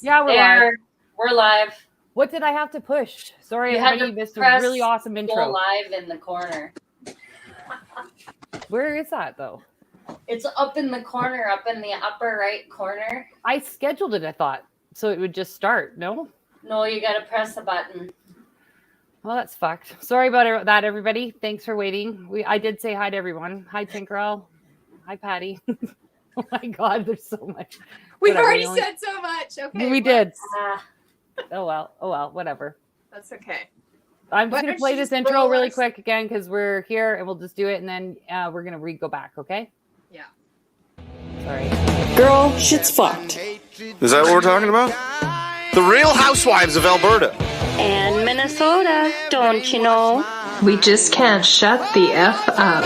Yeah, we're live. We're live. What did I have to push? Sorry, You had everybody to missed a press really awesome Go intro. live in the corner. Where is that though? It's up in the corner, up in the upper right corner. I scheduled it, I thought, so it would just start. No? No, you got to press a button. Well, that's fucked. Sorry about that, everybody. Thanks for waiting. I did say hi to everyone. Hi, Tinkerell. Hi, Patty. Oh my God, there's so much. We've already said so much. Okay. We did. Ah, Oh well, whatever. That's okay. I'm just Why going don't to play you this just intro roll really us- quick again because we're here and we'll just do it and then we're going to go back, okay? Yeah. Sorry. Girl, shit's fucked. Is that what we're talking about? The Real Housewives of Alberta. And Minnesota, don't you know? We just can't shut the F up.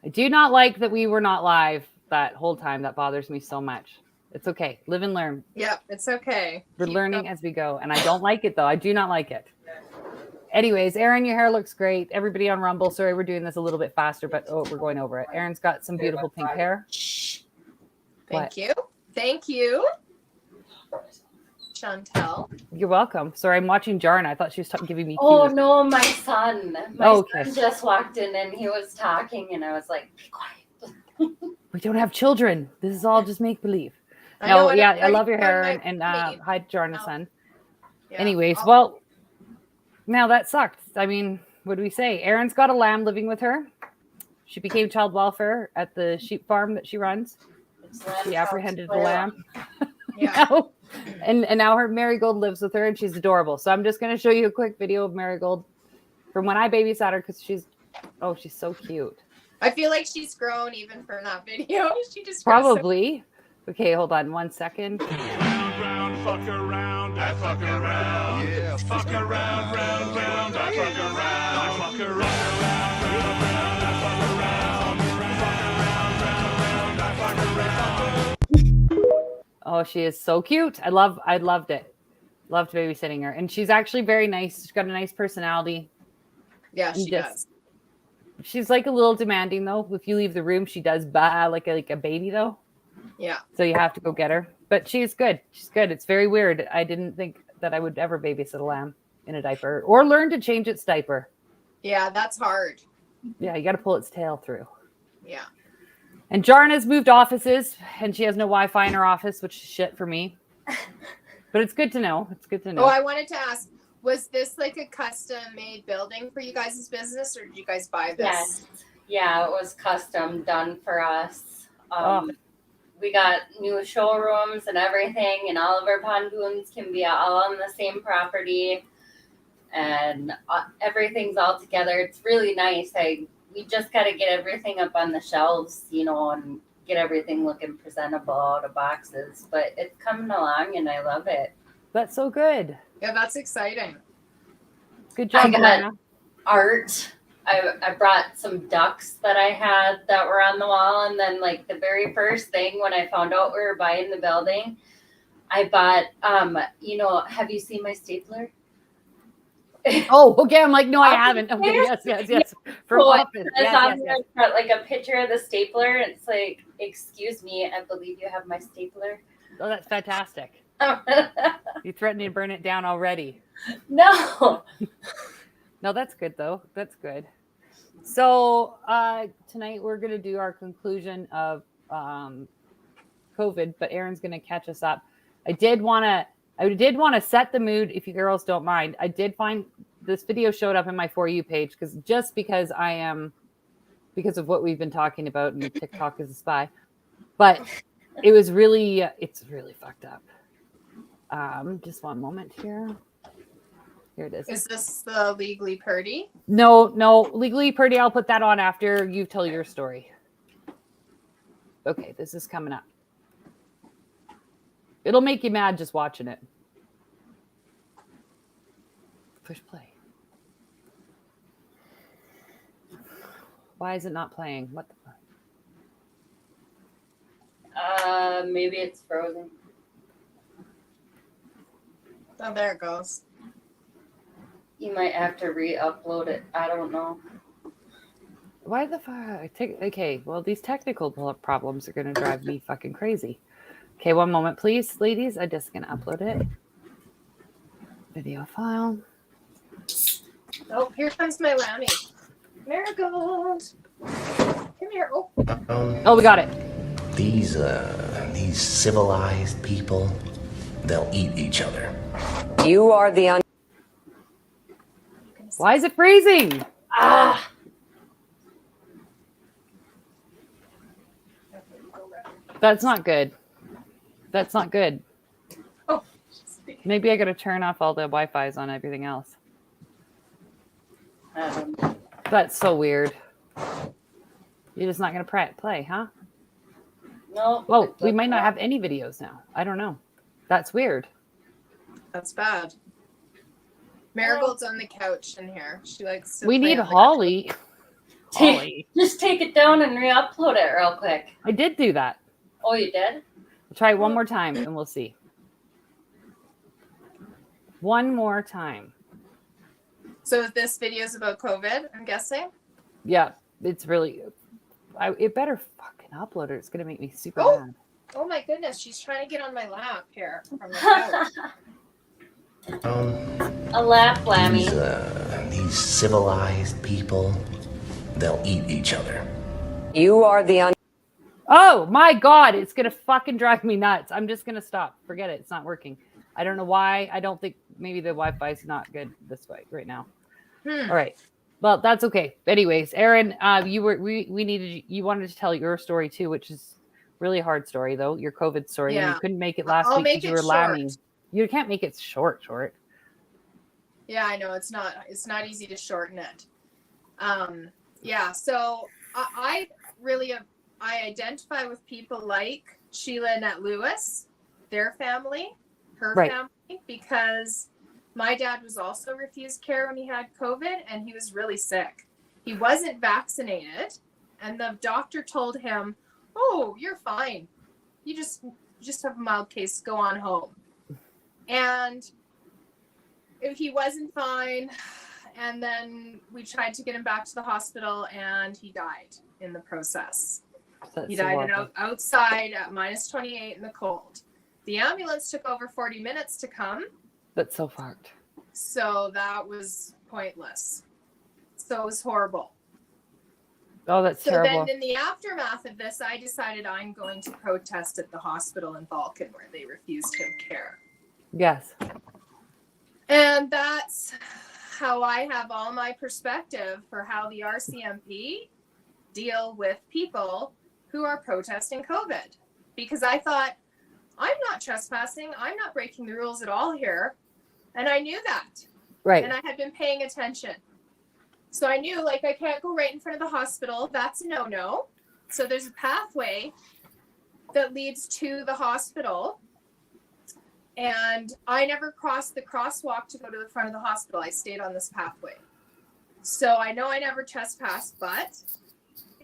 I do not like that we were not live that whole time. That bothers me so much. It's okay. Live and learn. Yep, it's okay. We're Keep learning going. as we go. And I don't like it, though. I do not like it. Anyways, Erin, your hair looks great. Everybody on Rumble, sorry we're doing this a little bit faster, but we're going over it. Erin's got some beautiful pink hair. Thank you. Thank you. Chantel. You're welcome. Sorry, I'm watching Jarna. I thought she was giving me Oh cues. no, my son. My Okay. son just walked in and he was talking, and I was like, "Be quiet." We don't have children. This is all just make-believe. I know No, what yeah, I'm I love your doing hair. my And queen. hi, Jarna's son. Yeah. Anyways, well, now that sucked. I mean, what do we say? Erin's got a lamb living with her. She became child welfare at the sheep farm that she runs. It's lamb She apprehended the chops. lamb. Yeah. Now, and now her Marigold lives with her and she's adorable. So I'm just going to show you a quick video of Marigold from when I babysat her because she's so cute. I feel like she's grown even from that video. She just Probably. Okay, hold on 1 second. Round, fuck around, I fuck around. Yeah, fuck around, round, round, I fuck around. I fuck around, round, round, I fuck around. Fuck around, round, round, I fuck around. Oh, she is so cute. I loved it. Loved babysitting her. And she's actually very nice. She's got a nice personality. Yeah, she Just- does. She's like a little demanding though. If you leave the room, she does like a baby though. Yeah. So you have to go get her. But she's good. She's good. It's very weird. I didn't think that I would ever babysit a lamb in a diaper or learn to change its diaper. Yeah, that's hard. Yeah, you got to pull its tail through. Yeah. And Jarna's moved offices and she has no Wi-Fi in her office, which is shit for me. But it's good to know. It's good to know. Oh, I wanted to ask, was this like a custom made building for you guys' business, or did you guys buy this? Yes. Yeah, it was custom done for us. Oh. We got new showrooms and everything, and all of our pontoons can be all on the same property, and everything's all together. It's really nice. We just got to get everything up on the shelves, and get everything looking presentable out of boxes. But it's coming along, and I love it. That's so good. Yeah, that's exciting. Good job, I got Jarna. art. I brought some ducks that I had that were on the wall, and then like the very first thing when I found out we were buying the building, I bought have you seen my stapler? Oh, okay. I'm like, no, I haven't. Okay, yes. From So office. it's Yes, on yes, there, it's got like a picture of the stapler, and it's like, excuse me, I believe you have my stapler. Oh, that's fantastic. You threatened to burn it down already. No. No, that's good though. That's good. So tonight we're gonna do our conclusion of COVID, but Erin's gonna catch us up. I did want to set the mood, if you girls don't mind. I did find this video showed up in my For You page because of what we've been talking about, and TikTok is a spy. But it's really fucked up. Just one moment here. Here it is. Is this the Legally Purdy? No, Legally Pretty. I'll put that on after you tell your story. Okay, this is coming up. It'll make you mad just watching it. Push play. Why is it not playing? What the fuck? Maybe it's frozen. Oh, there it goes. You might have to re-upload it. I don't know. Why the fuck? Okay, well, these technical problems are going to drive me fucking crazy. Okay, one moment, please, ladies. I'm just going to upload it. Video file. Oh, here comes my Lammy. Marigold. Come here. Oh, Oh, we got it. These civilized people, they'll eat each other. You are the Why is it freezing? Ah! That's not good. That's not good. oh. Maybe I got to turn off all the Wi-Fi's on everything else. That's so weird. You're just not going to play, huh? No. Whoa, we might not have any videos now. I don't know. That's weird. That's bad. Marigold's on the couch in here. She likes to We play need on the Holly. Holly. Just take it down and re-upload it real quick. I did do that. Oh, you did? We'll try it one more time and we'll see. One more time. So this video is about COVID, I'm guessing? Yeah, it's really... it better fucking upload it. It's going to make me super Oh. mad. Oh my goodness, she's trying to get on my lap here from the couch. A lap lammy. These civilized people, they'll eat each other. You are the Oh my God, it's going to fucking drive me nuts. I'm just going to stop. Forget it. It's not working. I don't know why. I don't think maybe the Wi-Fi is not good this way right now. All right. Well, that's okay. Anyways, Aaron, you wanted to tell your story too, which is really a hard story though. Your COVID story. And Yeah. you couldn't make it last I'll week make because you it were short. lambing. You can't make it short. Yeah, I know it's not easy to shorten it. Yeah, so I really I identify with people like Sheila Annette Lewis, their family, her Right. family, because my dad was also refused care when he had COVID and he was really sick. He wasn't vaccinated and the doctor told him, "Oh, you're fine. You just have a mild case, go on home." And if he wasn't fine, and then we tried to get him back to the hospital and he died in the process. That's He so died awful. outside at -28 in the cold. The ambulance took over 40 minutes to come, That's so fucked. so that was pointless. So it was horrible. Oh, that's So terrible. then in the aftermath of this, I decided I'm going to protest at the hospital in Vulcan where they refused him care. Yes. And that's how I have all my perspective for how the RCMP deal with people who are protesting COVID. Because I thought, I'm not trespassing. I'm not breaking the rules at all here. And I knew that. Right. And I had been paying attention. So I knew, like, I can't go right in front of the hospital. That's a no-no. So there's a pathway that leads to the hospital. And I never crossed the crosswalk to go to the front of the hospital. I stayed on this pathway. So I know I never trespassed, but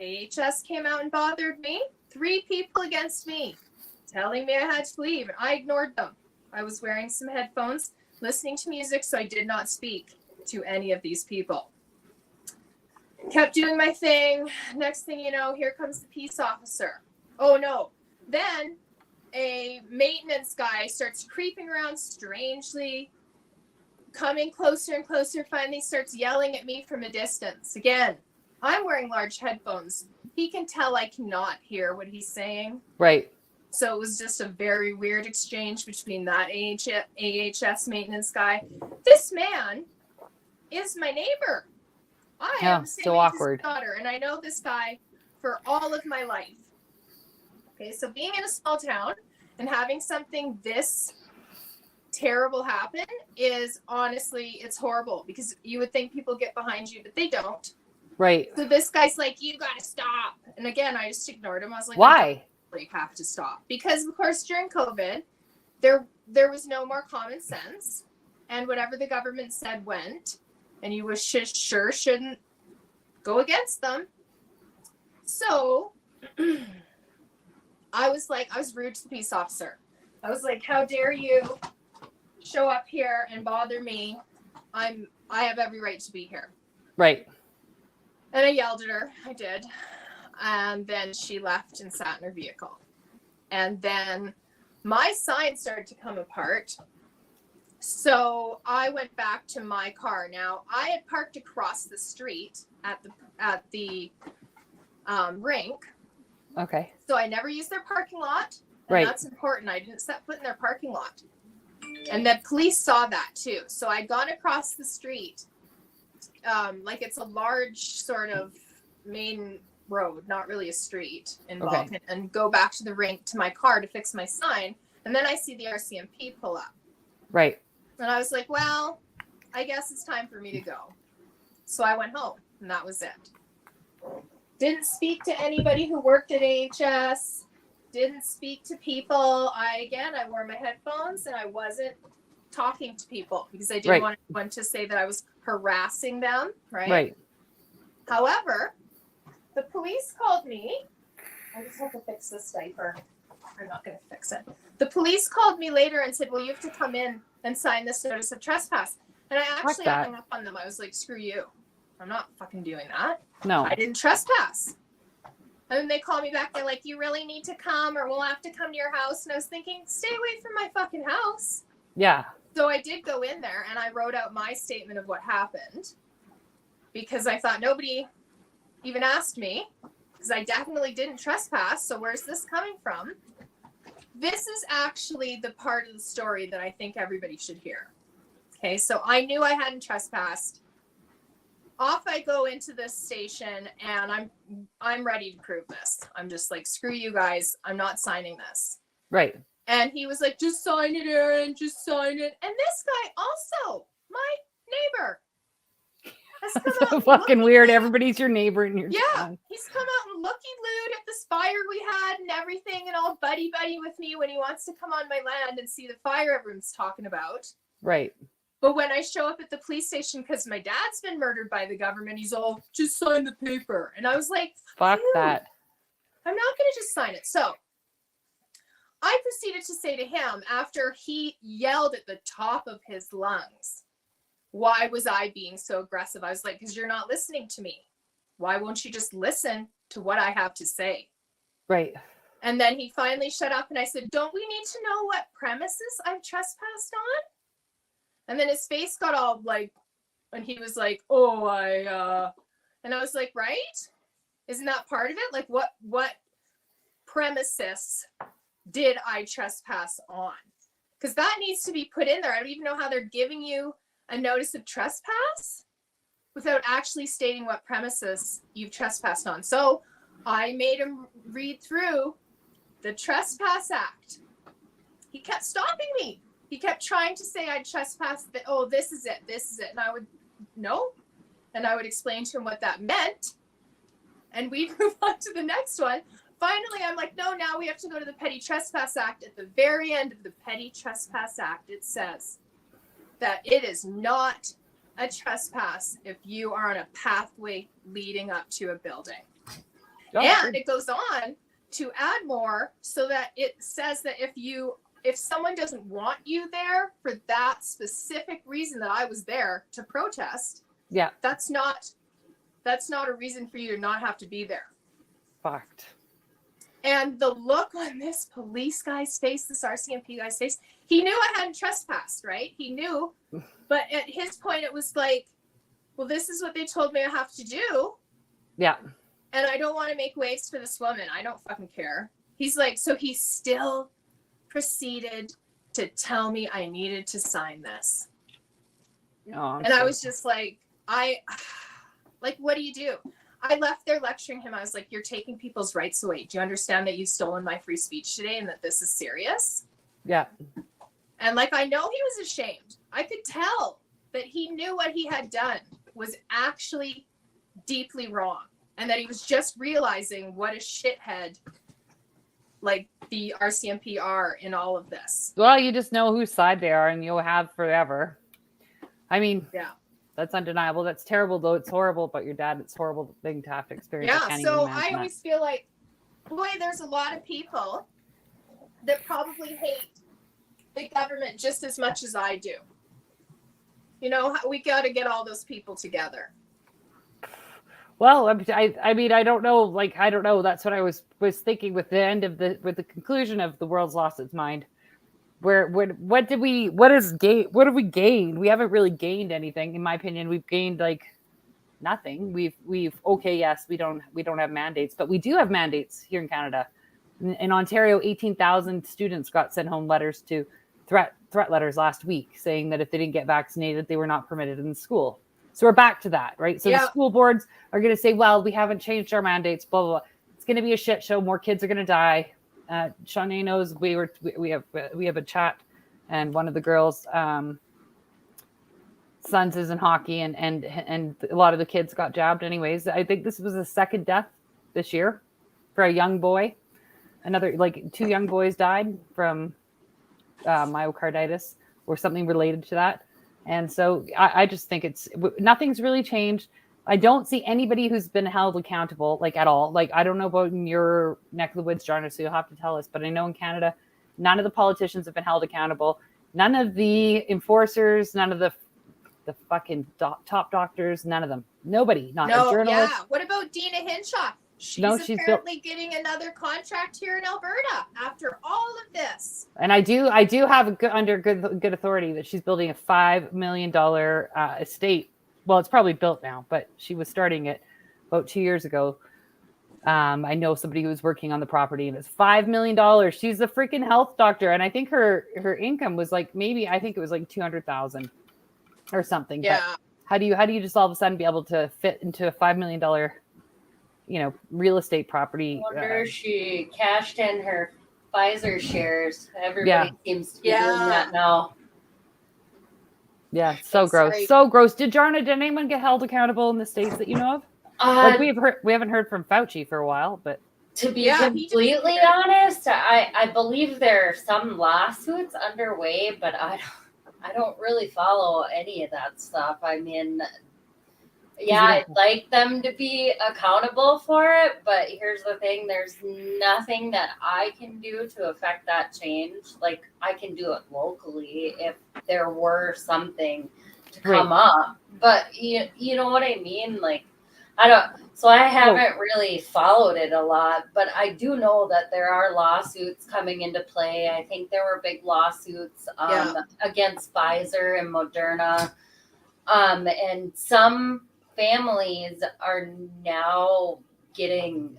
AHS came out and bothered me. 3 people against me, telling me I had to leave. And I ignored them. I was wearing some headphones, listening to music, so I did not speak to any of these people. Kept doing my thing. Next thing you know, here comes the peace officer. Oh no. Then a maintenance guy starts creeping around strangely, coming closer and closer, finally starts yelling at me from a distance. Again, I'm wearing large headphones. He can tell I cannot hear what he's saying. Right. So it was just a very weird exchange between that AHS maintenance guy. This man is my neighbor. I Yeah, am the same so age as his awkward. daughter, and I know this guy for all of my life. Okay, so being in a small town and having something this terrible happen is honestly, it's horrible because you would think people get behind you, but they don't. Right. So this guy's like, "You gotta stop." And again, I just ignored him. I was like, Why? "I have to stop." Because of course during COVID, there was no more common sense. And whatever the government said went. And you was sure shouldn't go against them. So I was rude to the peace officer. I was like, how dare you show up here and bother me? I have every right to be here. Right. And I yelled at her. I did. And then she left and sat in her vehicle. And then my sign started to come apart. So I went back to my car. Now, I had parked across the street at the rink. Okay. So I never used their parking lot. And Right. that's important. I didn't set foot in their parking lot. And the police saw that too. So I'd gone across the street. Like it's a large sort of main road, not really a street involved, and go back to the rink to my car to fix my sign. And then I see the RCMP pull up. Right. And I was like, well, I guess it's time for me to go. So I went home, and that was it. Didn't speak to anybody who worked at AHS. Didn't speak to people. I wore my headphones, and I wasn't talking to people because I didn't want to say that I was harassing them, right? Right. However, the police called me. I just have to fix this diaper. I'm not going to fix it. The police called me later and said, well, you have to come in and sign this notice of trespass. And I actually hung up on them. I was like, screw you. I'm not fucking doing that. No. I didn't trespass. And then they called me back. They're like, you really need to come or we'll have to come to your house. And I was thinking, stay away from my fucking house. Yeah. So I did go in there and I wrote out my statement of what happened because I thought nobody even asked me because I definitely didn't trespass. So where's this coming from? This is actually the part of the story that I think everybody should hear. Okay, so I knew I hadn't trespassed. Off I go into this station and I'm ready to prove this. I'm just like, screw you guys. I'm not signing this. Right. And he was like, just sign it, Aaron. Just sign it. And this guy also, my neighbor, has come out. So fucking weird. Everybody's your neighbor in your town. He's come out and looky-looed at this fire we had and everything and all buddy-buddy with me when he wants to come on my land and see the fire everyone's talking about. Right. But when I show up at the police station because my dad's been murdered by the government, he's all, just sign the paper. And I was like, fuck that. I'm not going to just sign it. So I proceeded to say to him after he yelled at the top of his lungs, why was I being so aggressive? I was like, because you're not listening to me. Why won't you just listen to what I have to say? Right. And then he finally shut up and I said, don't we need to know what premises I've trespassed on? And then his face got all like, and he was like, oh, and I was like, right? Isn't that part of it? Like what premises did I trespass on? Because that needs to be put in there. I don't even know how they're giving you a notice of trespass without actually stating what premises you've trespassed on. So I made him read through the Trespass Act. He kept stopping me. He kept trying to say I trespassed. Oh, this is it. This is it. And I would, no. And I would explain to him what that meant. And we'd move on to the next one. Finally, I'm like, no, now we have to go to the Petty Trespass Act. At the very end of the Petty Trespass Act, it says that it is not a trespass if you are on a pathway leading up to a building. Oh, and it goes on to add more so that it says that if someone doesn't want you there for that specific reason that I was there to protest, yeah, that's not a reason for you to not have to be there. Fucked. And the look on this police guy's face, this RCMP guy's face, he knew I hadn't trespassed, right? He knew. But at his point, it was like, well, this is what they told me I have to do. Yeah. And I don't want to make waves for this woman. I don't fucking care. He's like, so he still proceeded to tell me I needed to sign this. Oh, and I was just like, what do you do? I left there lecturing him. I was like, you're taking people's rights away. Do you understand that you've stolen my free speech today and that this is serious? Yeah. And like, I know he was ashamed. I could tell that he knew what he had done was actually deeply wrong. And that he was just realizing what a shithead like the RCMP are in all of this. Well, you just know whose side they are and you'll have forever. I mean, yeah, that's undeniable. That's terrible, though. It's horrible, but your dad, it's a horrible thing to have to experience. Yeah, so I always feel like boy, there's a lot of people that probably hate the government just as much as I do. You know, we got to get all those people together. Well, I mean, I don't know. Like, I don't know. That's what I was thinking with the end of with the conclusion of The World's Lost Its Mind. What have we gained? We haven't really gained anything, in my opinion. We've gained like nothing. We've okay, yes, we don't have mandates, but we do have mandates here in Canada. In Ontario, 18,000 students got sent home letters to threat letters last week saying that if they didn't get vaccinated, they were not permitted in school. So we're back to that, right? So the school boards are going to say, well, we haven't changed our mandates, blah, blah, blah. It's going to be a shit show. More kids are going to die. Shawnee knows we have a chat, and one of the girls' sons is in hockey, and a lot of the kids got jabbed anyways. I think this was the second death this year for a young boy. Another, like 2 young boys died from myocarditis or something related to that. And so I just think nothing's really changed. I don't see anybody who's been held accountable, like at all. Like, I don't know about in your neck of the woods, Jarna, so you'll have to tell us. But I know in Canada, none of the politicians have been held accountable. None of the enforcers, none of the fucking top doctors, none of them. Nobody, not a journalist. Yeah. What about Dina Hinshaw? She's apparently getting another contract here in Alberta after all of this. And I do have under good authority that she's building a $5 million estate. Well, it's probably built now, but she was starting it about 2 years ago. I know somebody who was working on the property, and it's $5 million. She's a freaking health doctor, and I think her income was like I think it was like $200,000 or something. Yeah. But how do you just all of a sudden be able to fit into a $5 million real estate property? I wonder if she cashed in her Pfizer shares. Everybody seems to be doing that now. Yeah, so gross. Right. So gross. Did anyone get held accountable in the States that you know of? Like we haven't heard from Fauci for a while, but to be completely honest, I believe there are some lawsuits underway, but I don't really follow any of that stuff. I mean, yeah, I'd like them to be accountable for it, but here's the thing, there's nothing that I can do to affect that change. Like, I can do it locally if there were something to come up. But you know what I mean? Like, I haven't really followed it a lot, but I do know that there are lawsuits coming into play. I think there were big lawsuits against Pfizer and Moderna. And some families are now getting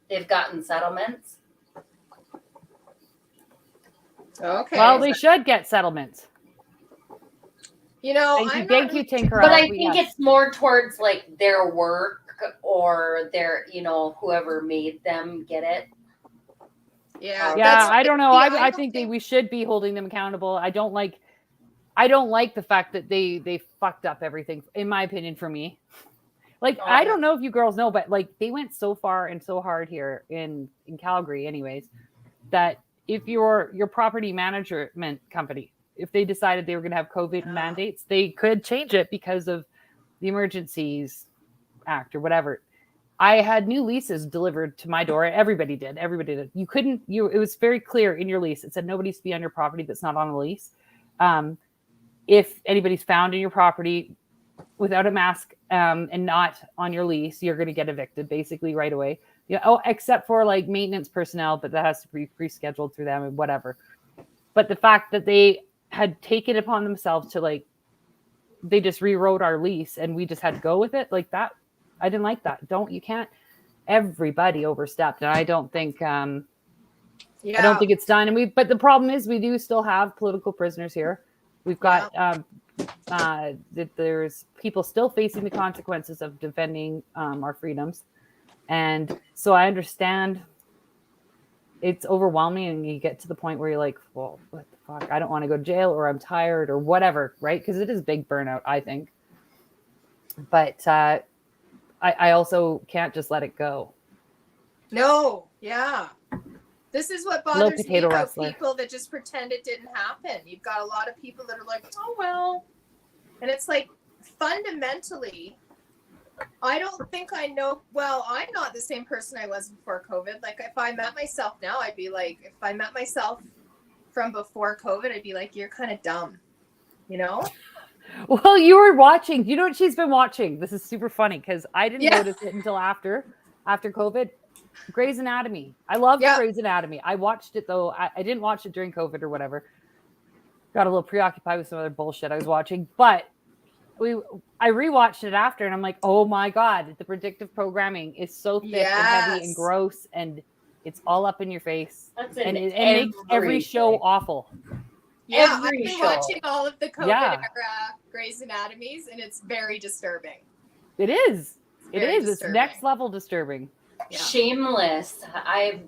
they've gotten settlements. Okay. Well, they should get settlements. You know, thank you, Tinker. But I think it's more towards like their work or their, whoever made them get it. Yeah. Yeah, I don't know. I think we should be holding them accountable. I don't like the fact that they fucked up everything, in my opinion, for me. Like, I don't know if you girls know, but like they went so far and so hard here in Calgary anyways, that if your property management company, if they decided they were going to have COVID mandates, they could change it because of the Emergencies Act or whatever. I had new leases delivered to my door. Everybody did. It was very clear in your lease. It said nobody's to be on your property that's not on a lease. If anybody's found in your property without a mask and not on your lease, you're going to get evicted basically right away. Except for like maintenance personnel, but that has to be pre-scheduled through them and whatever. But the fact that they had taken it upon themselves to they just rewrote our lease and we just had to go with it like that. I didn't like that. Everybody overstepped. And I don't think, I don't think it's done. But the problem is we do still have political prisoners here. We've got, that there's people still facing the consequences of defending our freedoms. And so I understand it's overwhelming and you get to the point where you're like, well, what the fuck? I don't want to go to jail or I'm tired or whatever, right? Because it is big burnout, I think. But I also can't just let it go. No, yeah. This is what bothers me about people that just pretend it didn't happen. You've got a lot of people that are like, oh, well. And it's like, fundamentally, I don't think I know. Well, I'm not the same person I was before COVID. Like, if I met myself now, I'd be like, if I met myself from before COVID, I'd be like, you're kind of dumb, you know? Well, you were watching. You know what she's been watching? This is super funny because I didn't Yeah. notice it until after COVID. Grey's Anatomy. I love Yeah. Grey's Anatomy. I watched it though. I didn't watch it during COVID or whatever. Got a little preoccupied with some other bullshit I was watching, but I rewatched it after, and I'm like, oh my god, the predictive programming is so thick and heavy and Yes. gross, and it's all up in your face, That's and it makes every show awful. Yeah, Every I've been show. watching all of the COVID Yeah. era Grey's Anatomies, and it's very disturbing. It is. It Very is. disturbing. It's next level disturbing. Yeah. Shameless.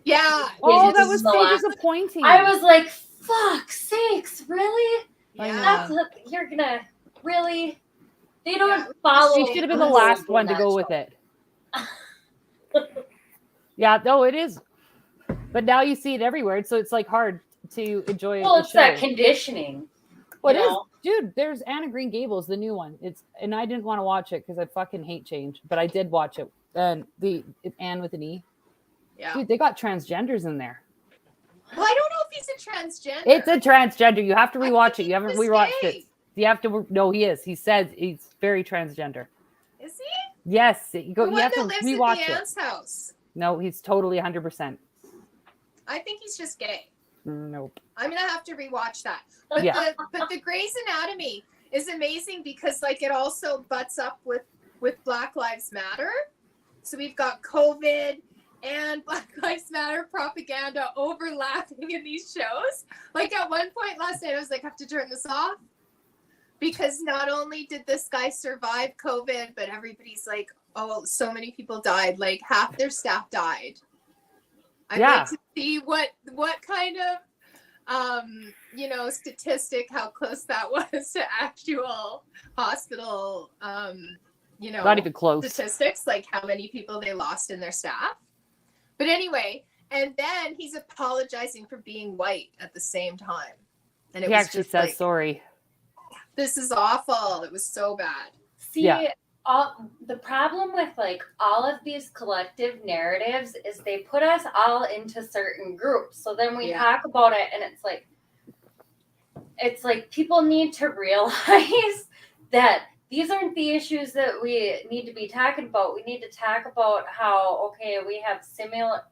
Yeah. Oh, This that is was the so last- disappointing. I was like, fuck sakes, really? Yeah. You're gonna really? They don't Yeah. follow. She should have been the rules last in one to that go show. with it. Yeah, no, it is. But now you see it everywhere, so it's like hard to enjoy Well, the it's show. that conditioning. Well, it you is, know? dude. There's Anna Green Gables, the new one. And I didn't want to watch it because I fucking hate change, but I did watch it. And it's Anne with an E. Yeah. Dude, they got transgenders in there. Well, I don't know if he's a transgender. It's a transgender. You have to I rewatch think it. You haven't he was rewatched gay. it. You have to. No, he is. He says he's very transgender. Is he? Yes, you go. The You one have to that lives rewatch at the it. aunt's house. No, he's totally 100%. I think he's just gay. Nope. I'm gonna have to rewatch that. But Yeah. but the Grey's Anatomy is amazing because like it also butts up with Black Lives Matter. So we've got COVID and Black Lives Matter propaganda overlapping in these shows. Like at one point last night, I was like, I have to turn this off because not only did this guy survive COVID, but everybody's like, oh, so many people died. Like half their staff died. I'd Yeah. like to see what kind of statistic, how close that was to actual hospital Not even close. statistics, like how many people they lost in their staff. But anyway, and then he's apologizing for being white at the same time. And it He was actually just says like, sorry. this is awful. It was so bad. See, Yeah. the problem with like all of these collective narratives is they put us all into certain groups. So then we Yeah. talk about it, and it's like people need to realize that these aren't the issues that we need to be talking about. We need to talk about how, okay, we have similar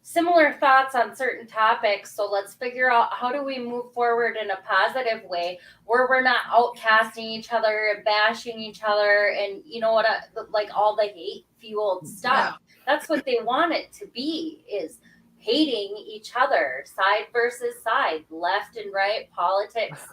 similar thoughts on certain topics. So let's figure out how do we move forward in a positive way where we're not outcasting each other and bashing each other and like all the hate fueled stuff. That's what they want it to be, is hating each other, side versus side, left and right, politics,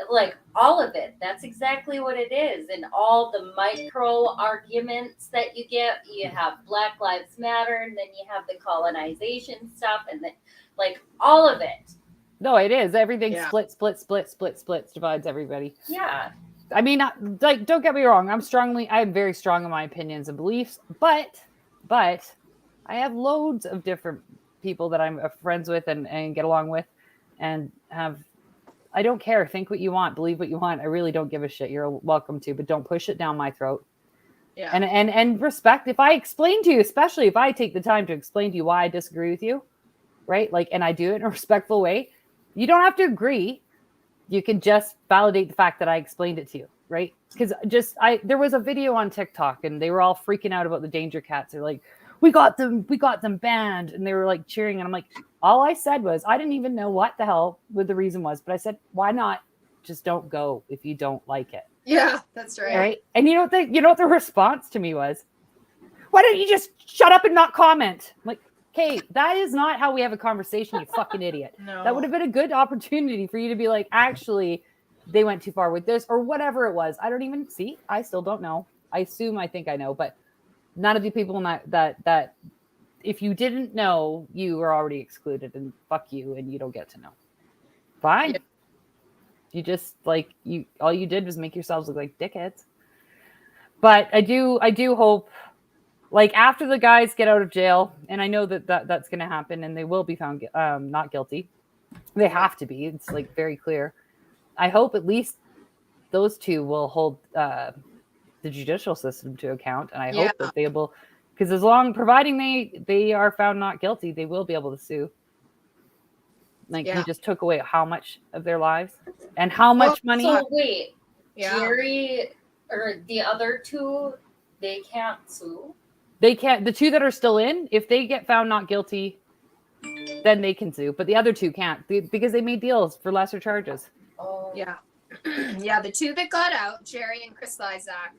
like all of it. That's exactly what it is. And all the micro arguments that you get, you have Black Lives Matter, and then you have the colonization stuff, and then like all of it. No, it is. Everything Yeah. splits, divides everybody. Yeah. I mean, like, don't get me wrong. I'm very strong in my opinions and beliefs, but I have loads of different people that I'm friends with and get along with, and I don't care. Think what you want, believe what you want. I really don't give a shit. You're welcome to, but don't push it down my throat. Yeah. And respect. If I explain to you, especially if I take the time to explain to you why I disagree with you, right? Like, and I do it in a respectful way. You don't have to agree. You can just validate the fact that I explained it to you, right? Because there was a video on TikTok and they were all freaking out about the danger cats. They're like, we got them banned, and they were like cheering. And I'm like, all I said was, I didn't even know what the hell the reason was, but I said, why not just don't go if you don't like it? Yeah, that's right. Right? And you know what the response to me was? Why don't you just shut up and not comment? I'm like, okay, that is not how we have a conversation, you fucking idiot. No. That would have been a good opportunity for you to be like, actually, they went too far with this or whatever it was. I don't even see. I still don't know. I think I know, but none of the people in that if you didn't know, you were already excluded, and fuck you, and you don't get to know. Fine. Yeah. You just all you did was make yourselves look like dickheads. But I do hope, like, after the guys get out of jail, and I know that's going to happen, and they will be found not guilty. They have to be. It's like very clear. I hope at least those two will hold the judicial system to account, and I hope that they will, because providing they are found not guilty, they will be able to sue. Like he just took away how much of their lives and how much money. So wait, Jerry or the other two, they can't sue? They can't. The two that are still in, if they get found not guilty, then they can sue. But the other two can't because they made deals for lesser charges. Oh. Yeah. Yeah, the two that got out, Jerry and Chris Lizak,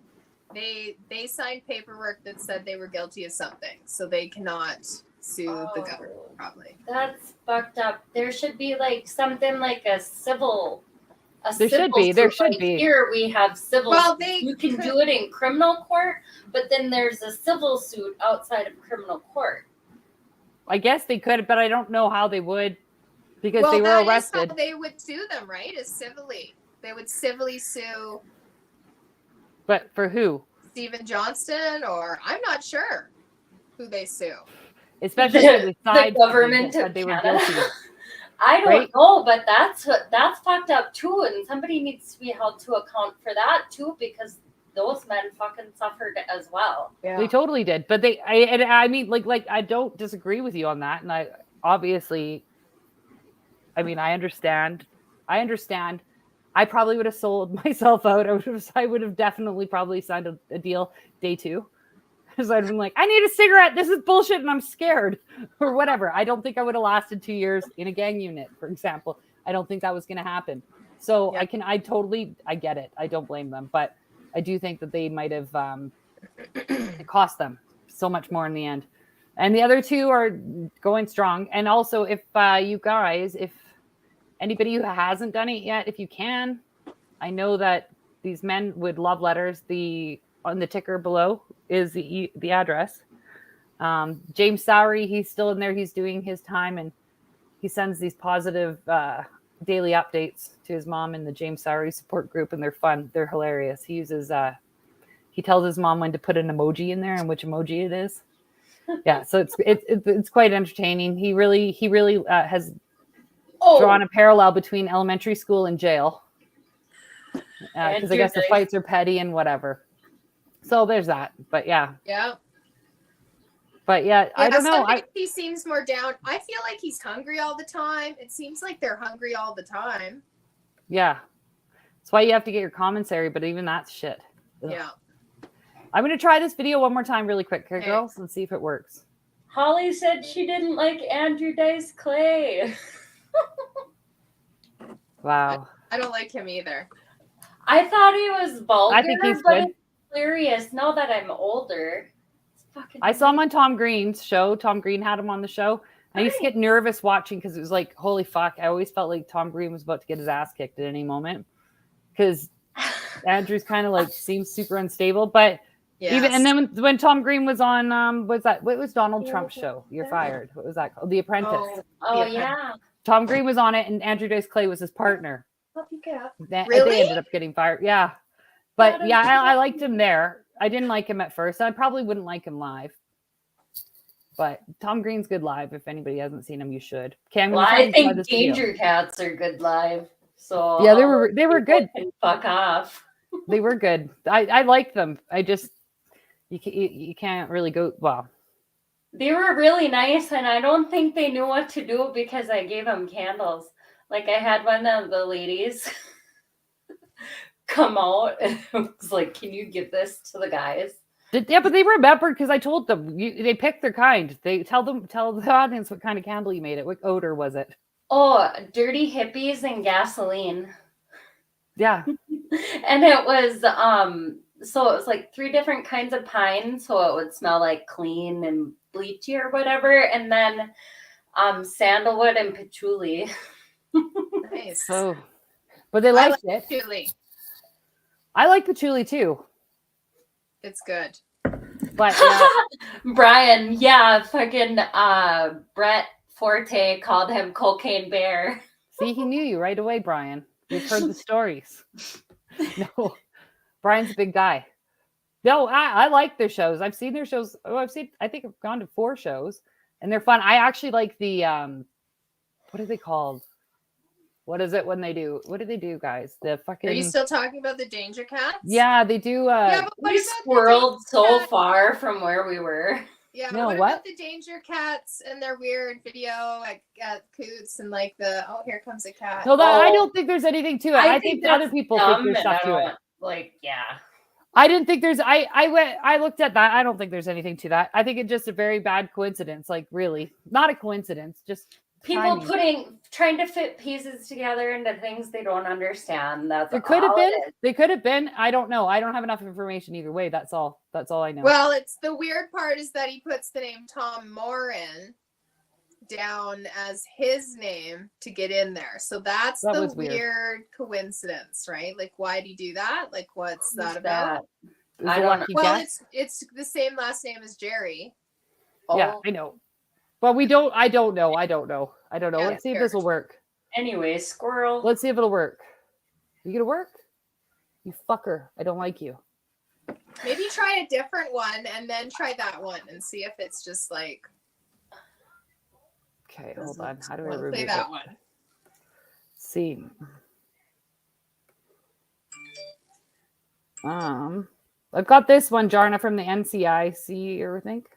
they signed paperwork that said they were guilty of something. So they cannot sue the government, probably. That's fucked up. There should be like something like a civil. There should be. There should be. Here we have civil. Well, you can do it in criminal court, but then there's a civil suit outside of criminal court. I guess they could, but I don't know how they would because they were that arrested. is how they would sue them, right? Is civilly. They would civilly sue. But for who? Stephen Johnston, or I'm not sure who they sue. Especially the government said they were guilty. I don't know, but that's fucked up too, and somebody needs to be held to account for that too, because those men fucking suffered as well. Yeah. They totally did, but I mean, like I don't disagree with you on that, and I obviously, I mean, I understand. I probably would have sold myself out. I would have definitely probably signed a deal day 2. Because I'd been like, I need a cigarette. This is bullshit and I'm scared or whatever. I don't think I would have lasted 2 years in a gang unit, for example. I don't think that was going to happen. So I get it. I don't blame them. But I do think that they might have it cost them so much more in the end. And the other two are going strong. And also, if you guys, if anybody who hasn't done it yet, if you can, I know that these men would love letters. On the ticker below is the address. James Sowery, he's still in there. He's doing his time, and he sends these positive daily updates to his mom in the James Sowery support group, and they're fun. They're hilarious. He uses he tells his mom when to put an emoji in there and which emoji it is. Yeah, so it's quite entertaining. He really has drawn a parallel between elementary school and jail, because I guess the fights are petty and whatever. So there's that, but yeah. But yeah, I don't know. He seems more down. I feel like he's hungry all the time. It seems like they're hungry all the time. Yeah, that's why you have to get your commissary. But even that's shit. Ugh. Yeah. I'm going to try this video one more time really quick, okay, girls, and see if it works. Holly said she didn't like Andrew Dice Clay. Wow. I don't like him either. I thought he was vulgar, I think he's but good. it's hilarious now that I'm older. I saw him on Tom Green's show. Tom Green had him on the show. I used to get nervous watching because it was like, holy fuck. I always felt like Tom Green was about to get his ass kicked at any moment because Andrew's kind of like seems super unstable. But even and then when Tom Green was on, what was Donald Trump's show? You're fired. What was that called? The Apprentice. Oh yeah. Tom Green was on it, and Andrew Dice Clay was his partner. Really? They ended up getting fired. Yeah. But yeah, I liked him there. I didn't like him at first. I probably wouldn't like him live. But Tom Green's good live. If anybody hasn't seen him, you should. Okay, Well, I think Danger Cats are good live. So yeah, they were good. Fuck off. They were good. I liked them. I just you can't really go well. They were really nice, and I don't think they knew what to do because I gave them candles. Like I had one of the ladies come out and it was like, "Can you give this to the guys?" Yeah, but they remembered because I told them they picked their kind. They tell the audience what kind of candle you made it. What odor was it? Oh, dirty hippies and gasoline. Yeah. And it was so it was like 3 different kinds of pine, so it would smell like clean and bleachy or whatever, and then sandalwood and patchouli. Nice. So, but they liked it. Patchouli. I like patchouli too. It's good. But Brian, fucking Brett Forte called him Cocaine Bear. See, he knew you right away, Brian. We've heard the stories. No, Brian's a big guy. No, I like their shows. I've seen their shows. I think I've gone to 4 shows and they're fun. I actually like the, what are they called? What is it when they do? What do they do, guys? The fucking. Are you still talking about the danger cats? Yeah, they do. Yeah, but what We about the squirreled danger so cats? far from where we were. Yeah, No, what what? about the danger cats and their weird video at Coots and like the here comes a cat. No, I Oh. don't think there's anything to it. I think other that's people think dumb, there's and stuff I to it. don't- Like, yeah. I didn't think there's. I looked at that. I don't think there's anything to that. I think it's just a very bad coincidence. Like, really, not a coincidence. Just People timing. trying to fit pieces together into things they don't understand. That's There could have all been. it is. They could have been. I don't know. I don't have enough information either way. That's all. That's all I know. Well, it's the weird part is that he puts the name Tom Moran down as his name to get in there. So that's That the was weird. weird coincidence, right? Like, why do you do that? Like, what's that Who's about? It was I a don't lucky Well, guess. it's the same last name as Jerry. Yeah, Oh. I know. But we don't. I don't know. I don't know. Yeah, Let's see if this will work. Anyway, squirrel. Let's see if it'll work. You gonna work? You fucker. I don't like you. Maybe try a different one and then try that one and see if it's just like. Okay, hold on. How do I Well, remove play it? that one. Scene. I've got this one, Jarna, from the NCIC, or I think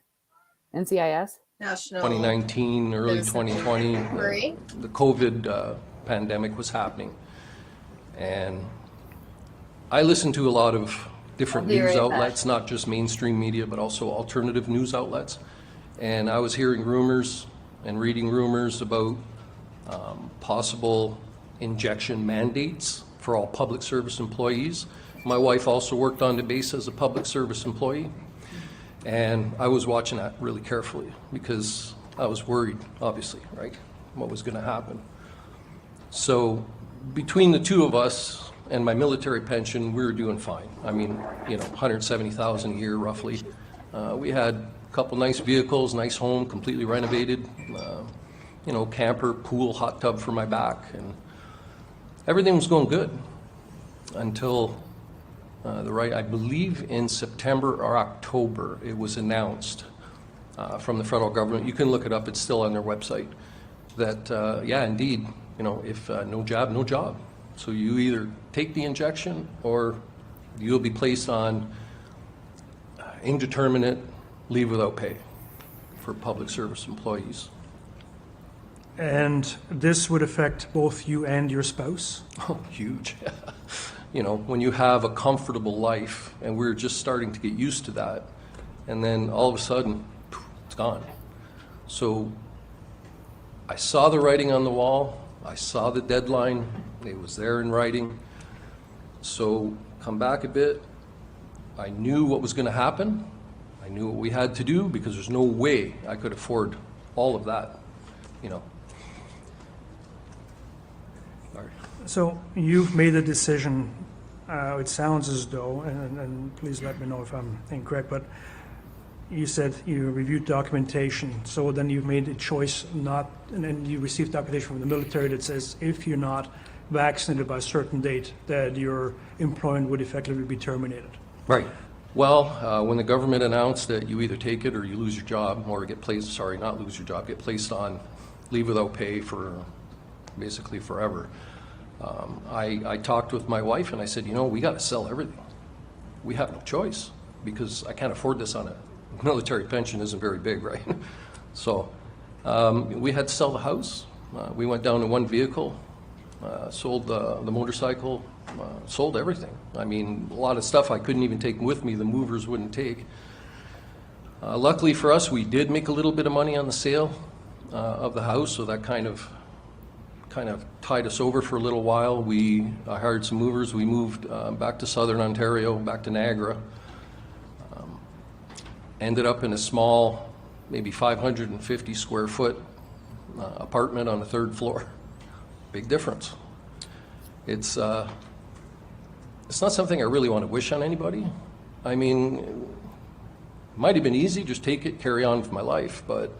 NCIS. National 2019, early Citizen 2020, Inquiry. the COVID pandemic was happening. And I listened to a lot of different I'll be news right back. outlets, not just mainstream media, but also alternative news outlets. And I was hearing rumors and reading rumors about possible injection mandates for all public service employees. My wife also worked on the base as a public service employee. And I was watching that really carefully because I was worried, obviously, right, what was going to happen. So between the two of us and my military pension, we were doing fine. I mean, you know, $170,000 a year roughly. We had a couple nice vehicles, nice home, completely renovated, you know, camper, pool, hot tub for my back, and everything was going good until I believe in September or October, it was announced from the federal government. You can look it up, it's still on their website, that, yeah, indeed, you know, if no jab, no job. So you either take the injection or you'll be placed on indeterminate leave without pay for public service employees. And this would affect both you and your spouse? Oh, huge. You know, when you have a comfortable life, and we're just starting to get used to that, and then all of a sudden, it's gone. So I saw the writing on the wall, I saw the deadline, it was there in writing. So come back a bit, I knew what was going to happen, I knew what we had to do, because there's no way I could afford all of that, you know. Sorry. So you've made a decision, it sounds as though, and please let me know if I'm incorrect, but you said you reviewed documentation, so then you've made a choice not, and then you received documentation from the military that says if you're not vaccinated by a certain date, that your employment would effectively be terminated. Right. Well, when the government announced that you either take it or you lose your job, or get placed, sorry, not lose your job, get placed on leave without pay for basically forever, I talked with my wife and I said, you know, we got to sell everything. We have no choice because I can't afford this on a military pension isn't very big, right? So we had to sell the house. We went down to one vehicle, sold the motorcycle, sold everything. I mean, a lot of stuff I couldn't even take with me, the movers wouldn't take. Luckily for us, we did make a little bit of money on the sale of the house, so that kind of tied us over for a little while. We hired some movers. We moved back to southern Ontario, back to Niagara. Ended up in a small, maybe 550 square foot apartment on the 3rd floor. Big difference. It's not something I really want to wish on anybody. I mean, it might have been easy, just take it, carry on with my life, but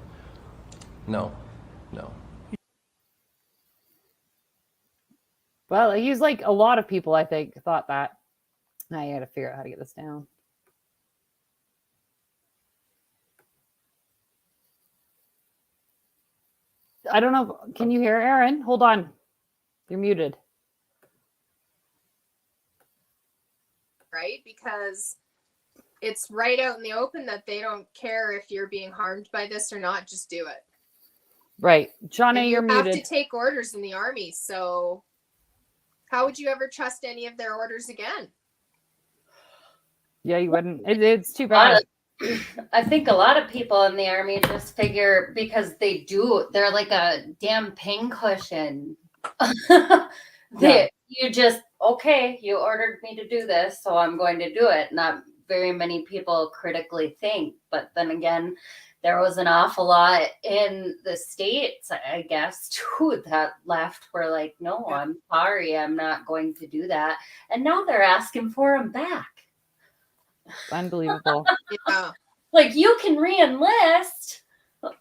no. Well, he's like a lot of people, I think, thought that. Now you got to figure out how to get this down. I don't know. Can you hear Aaron? Hold on. You're muted. Right? Because it's right out in the open that they don't care if you're being harmed by this or not. Just do it. Right. Johnny, And you're you have muted. to take orders in the army. So how would you ever trust any of their orders again? Yeah, you wouldn't. It's too bad. I think a lot of people in the army just figure because they're like a damn pincushion. You just, okay, you ordered me to do this, so I'm going to do it. Not very many people critically think, but then again, there was an awful lot in the States, I guess, too, that left were like, no, I'm sorry, I'm not going to do that. And now they're asking for them back. Unbelievable. Yeah. Like, you can re-enlist.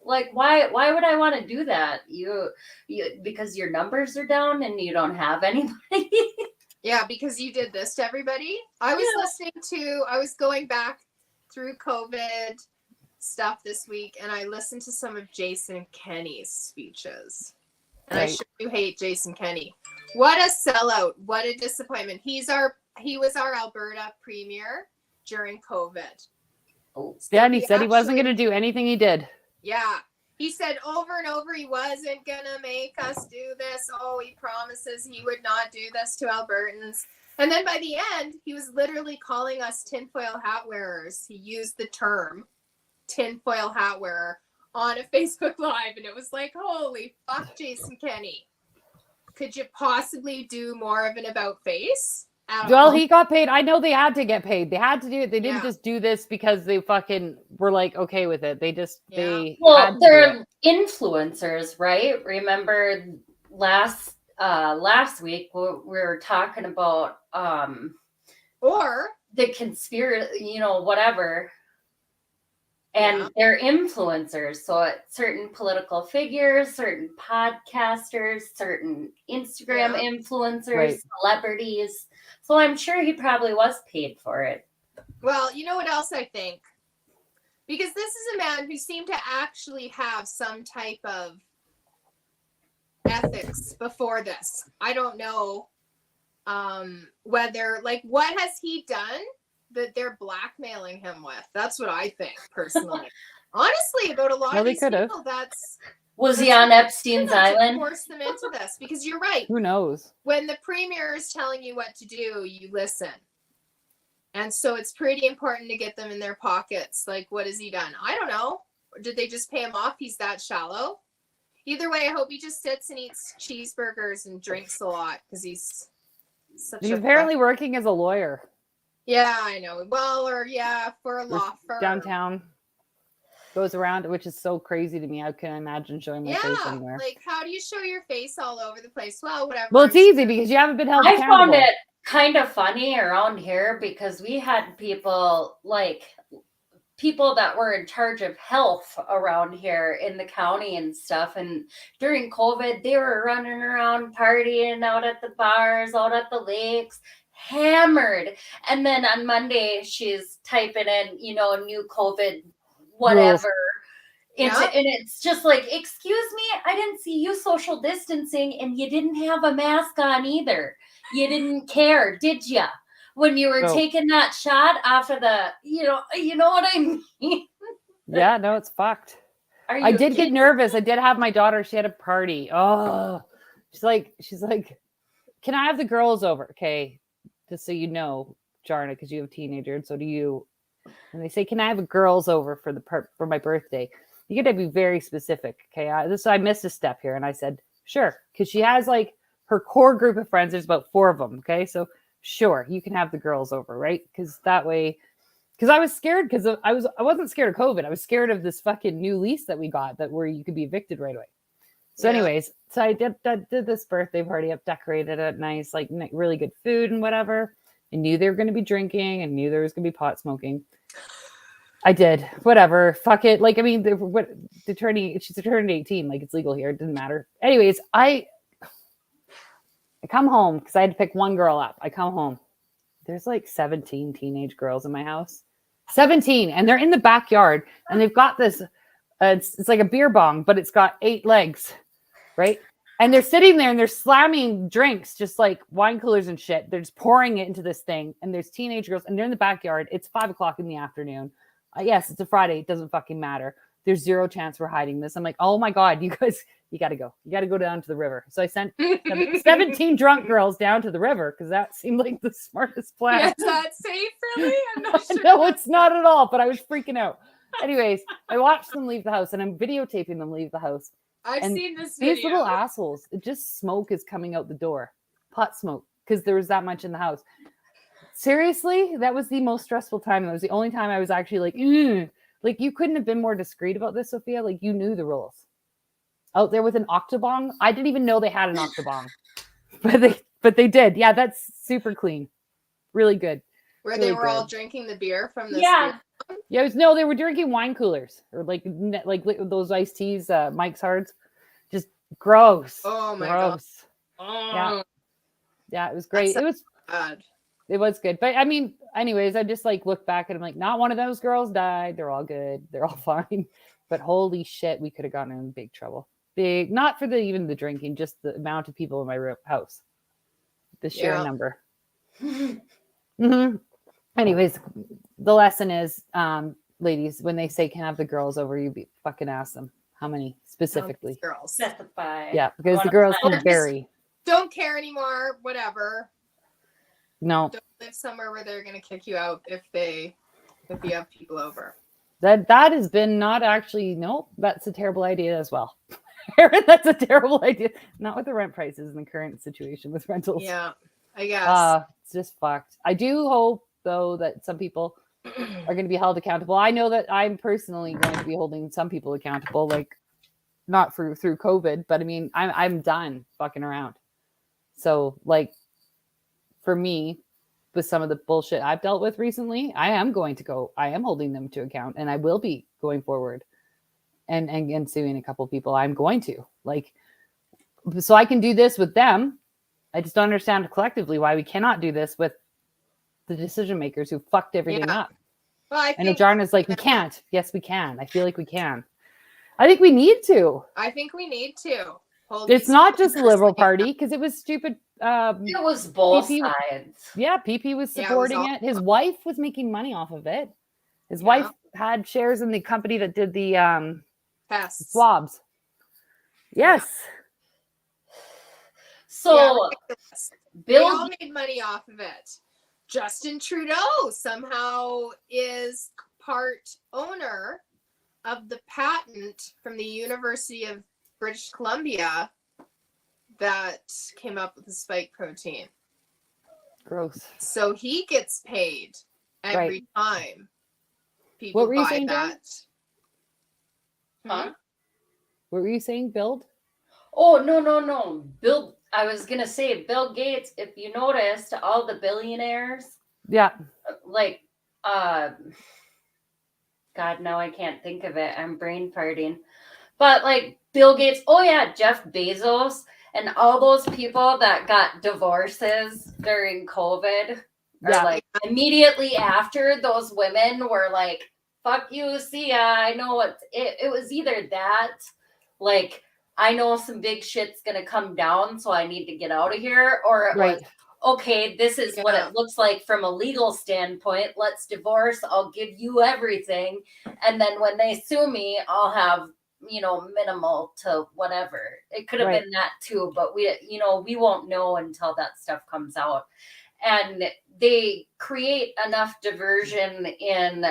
Like, why would I want to do that? You because your numbers are down and you don't have anybody. Yeah, because you did this to everybody. I was going back through COVID stuff this week, and I listened to some of Jason Kenney's speeches. And I sure do hate Jason Kenney. What a sellout. What a disappointment. He was our Alberta premier during COVID. Oh. Yeah, and he said he wasn't going to do anything he did. Yeah. He said over and over he wasn't going to make us do this. Oh, he promises he would not do this to Albertans. And then by the end, he was literally calling us tinfoil hat wearers. He used the term tinfoil hat wearer on a Facebook Live. And it was like, holy fuck, Jason Kenney. Could you possibly do more of an about face? Well, he got paid. I know they had to get paid. They had to do it. They didn't just do this because they fucking were like okay with it. They just they're influencers, right? Remember last week we were talking about or the conspiracy, whatever. And they're influencers. So it's certain political figures, certain podcasters, certain Instagram influencers, celebrities. So I'm sure he probably was paid for it. Well, you know what else I think? Because this is a man who seemed to actually have some type of ethics before this. I don't know whether, like, what has he done that they're blackmailing him with? That's what I think, personally. Honestly, about a lot of these people, was he on Epstein's Island? Force them into this, because you're right. Who knows? When the premier is telling you what to do, you listen. And so it's pretty important to get them in their pockets. Like, what has he done? I don't know. Did they just pay him off? He's that shallow. Either way, I hope he just sits and eats cheeseburgers and drinks a lot, because he's He's apparently working as a lawyer. Yeah, I know. Well, for a law firm. Downtown. Goes around, which is so crazy to me. I can't imagine showing my face anywhere. Like, how do you show your face all over the place? Well, whatever. Well, it's easy because you haven't been held accountable. I found it kind of funny around here because we had people that were in charge of health around here in the county and stuff. And during COVID, they were running around partying out at the bars, out at the lakes, hammered. And then on Monday, she's typing in, new COVID, whatever. And it's just like, excuse me, I didn't see you social distancing and you didn't have a mask on either. You didn't care, did you? When you were taking that shot off of the, you know what I mean? Yeah, no, it's fucked. I did get nervous. I did have my daughter. She had a party. Oh, she's like, can I have the girls over? Okay. Just so you know, Jarna, because you have a teenager and so do you. And they say, can I have a girls over for my birthday? You got to be very specific. Okay. I missed a step here. And I said, sure. Because she has like her core group of friends. There's about 4 of them. Okay. So sure, you can have the girls over, right? Because that way, because I was scared because I wasn't scared of COVID. I was scared of this fucking new lease that we got where you could be evicted right away. So anyways, so I did this birthday party up, decorated it nice, like really good food and whatever. I knew they were going to be drinking and knew there was going to be pot smoking. I did, whatever, fuck it. Like, I mean, she's turning 18, like it's legal here. It didn't matter. Anyways, I come home because I had to pick one girl up. I come home. There's like 17 teenage girls in my house. 17. And they're in the backyard and they've got this, it's like a beer bong, but it's got 8 legs, right? And they're sitting there and they're slamming drinks, just like wine coolers and shit. They're just pouring it into this thing. And there's teenage girls and they're in the backyard. It's 5:00 in the afternoon. Yes, it's a Friday. It doesn't fucking matter. There's zero chance we're hiding this. I'm like, oh my God, you guys, you got to go. You got to go down to the river. So I sent 17 drunk girls down to the river because that seemed like the smartest plan. Yeah, is that safe, really? I'm not sure. No, it's not at all, but I was freaking out. Anyways, I watched them leave the house and I'm videotaping them leave the house. I've And seen this video. These little assholes, it just smoke is coming out the door. Pot smoke, because there was that much in the house. Seriously, that was the most stressful time. That was the only time I was actually like, "Ugh." Like you couldn't have been more discreet about this, Sophia. Like you knew the rules. Out there with an octobong. I didn't even know they had an octobong. But they did. Yeah, that's super clean. Really good. Where really they were all good. drinking the beer from the Yeah. Yeah, no, they were drinking wine coolers or like those iced teas, Mike's Hards. Just gross. Oh my God. gross. Oh, Yeah, it was great. That's It bad. was good. But I mean, anyways, I just like look back and I'm like, not one of those girls died. They're all good. They're all fine. But holy shit, we could have gotten in big trouble. Big, not for even the drinking, just the amount of people in my house. The sheer Yeah. number. Anyways, the lesson is, ladies, when they say can have the girls over, you fucking ask them how many specifically. Girls. Specify. Yeah, because the One girls of can them. vary. Don't care anymore. Whatever. No, Don't live somewhere where they're gonna kick you out if you have people over. that has been not actually. No, that's a terrible idea as well. Aaron, that's a terrible idea. Not with the rent prices in the current situation with rentals. Yeah, I guess. It's just fucked. I do hope though that some people are going to be held accountable. I know that I'm personally going to be holding some people accountable, like not through COVID, but I mean, I'm done fucking around. So like for me, with some of the bullshit I've dealt with recently, I am holding them to account, and I will be going forward and suing a couple people. I'm going to, like, so I can do this with them. I just don't understand collectively why we cannot do this with the decision makers who fucked everything up. Well, I And think Ajarna's like, we can't. Yes, we can. I feel like we can. I think we need to. we need to. Hold It's these not people just the Liberal seriously. Party, because it was stupid. It was both PP sides. Yeah, PP was Yeah, it was supporting all- it. His wife was making money off of it. His wife had shares in the company that did the Tests. swabs. Yes. So Yeah, they Bill all made money off of it. Justin Trudeau somehow is part owner of the patent from the University of British Columbia that came up with the spike protein. Gross. So he gets paid every time people What were you buy saying, Jen? that. Huh? What were you saying, Build? Oh, no. Bill, I was going to say, Bill Gates, if you noticed, all the billionaires, Yeah. like, God, now I can't think of it. I'm brain farting. But like Bill Gates, oh yeah, Jeff Bezos, and all those people that got divorces during COVID, or Yeah. like immediately after, those women were like, fuck you, see ya. I know it was either that, like, I know some big shit's gonna come down, so I need to get out of here, or it Right. was, okay, this is what Yeah. it looks like from a legal standpoint. Let's divorce. I'll give you everything. And then when they sue me, I'll have, minimal to whatever. It could have Right. been that too, but we won't know until that stuff comes out. And they create enough diversion in